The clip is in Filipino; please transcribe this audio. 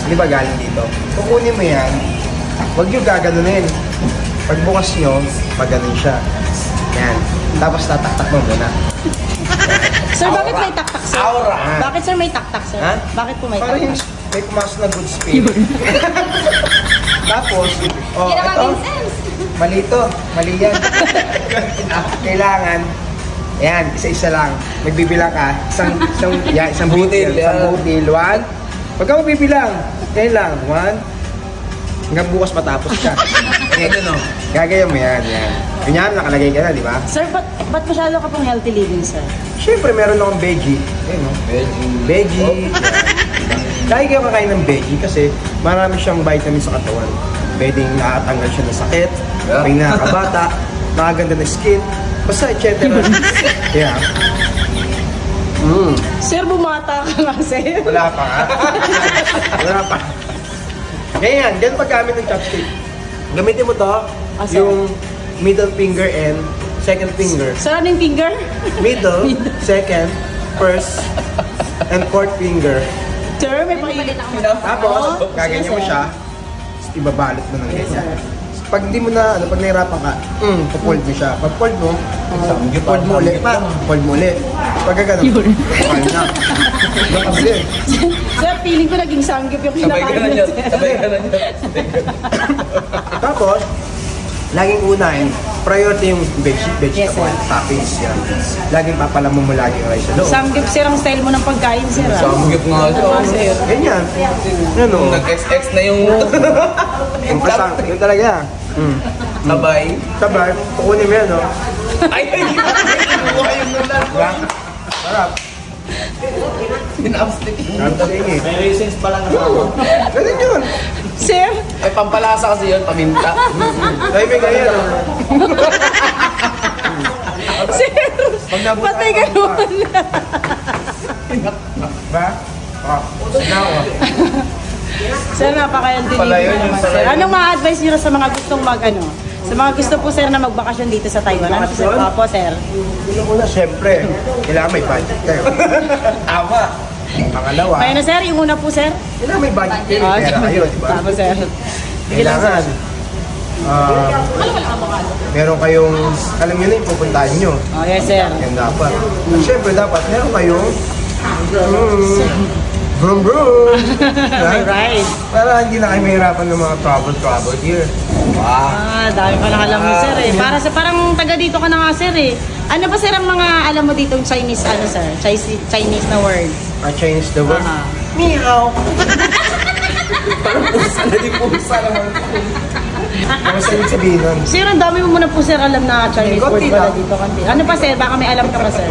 Di ba galing dito? Kukunin mo yan, huwag nyo gaganunin. Pagbukas nyo, maganon siya. Yan. Tapos tataktak mo muna. Sir, bakit may taktak, sir? Aura. Bakit, sir, may taktak, sir? Ha? Bakit po may Parang yung taktak? may pumasok na good spirit. Tapos, oh, ito. Mali ito. Mali yan. Kailangan, ayan, isa-isa lang. Magbibilang ka. Isang butil. Isang butil. 1. Pagka magbibilang, yan lang. 1. Hanggang bukas matapos ka. Gagayan mo yan. Ganyan, nakalagay ka na, di ba? Sir, ba't masyado ka pong healthy living, sir? Siyempre, meron akong veggie. Ayun, no? Veggie. Lagi kayo kakain ng veggie kasi marami siyang vitamin sa katawan. Pwedeng nakatanggal siya ng sakit, may nakakabata, makaganda na skin, basta etc. Yeah. Sir, bumata ka nga, sir. Wala pa nga. Wala pa. Ganyan paggamit ng chopstick. Gamitin mo to, yung middle finger and second finger. Sir, ano yung finger? Middle, second, first, and fourth finger. Sir, may pakilit ako. Tapos, gaganyan mo siya, ibabalot mo ng ganyan. Pag hindi mo na, pag nahirapan ka, papold mo siya. Pag fold mo, fold mo ulit pa. Fold mo ulit. Pag gano'n, fold na. Nakabili. Sir, feeling ko naging sanggip yung kinakain niya. Sabay ka na niya. Tapos, laging unahin, priority yung veggie Yes, tapos toppings yan. Laging papalamon mo lagi yung rice sa loob. Sanggip, sir, ang style mo ng pagkain, sir. Samgyup nga siya. Ganyan. Ano? Nag-XX na yung... Yung kasang, yun talaga. Sabay. Sabay, kukunin mo yan, no? Ay, kinuha yung nulan. Sarap. Pinapstick. May reasons pa lang ako. ganun yun. Sir? Ay, pampalasa kasi yun, paminta. Dahil may ganyan, no? Sir, patay ka naman. Ba? Now, Sir, napaka-healthy Pala living yun, yung naman, pala sir. yun. Anong ma-advise nyo sa mga gustong sa mga gusto po, sir, na magbakasyon dito sa Taiwan? Ano po, sir? Opo, sir. una, siyempre, kailangan may budget kayo. Tama. Pangalawa, Kaya na, sir, yung una po, sir? kailangan may budget kayo, may pera kayo, di ba? Tama, sir. Kailangan, meron kayong, alam nyo na yung pupuntahan nyo. Oh, yes, sir. Yan dapat. At syempre, dapat meron kayong, brum brum. Right. Para hindi na kayo mahirapan ng mga trouble here. Dami pa lang alam mo, sir, eh. Parang taga dito ka na nga, sir, eh. Ano ba, sir, ang mga alam mo dito Chinese, sir? Chinese na word? Chinese the word? Meow. Parang pusa na di pusa naman. Ano sa ibig sabihin nun? Sir, ang dami mo muna po, sir, alam na Chinese word pala dito. Ano pa, sir? Baka may alam ka pa, sir?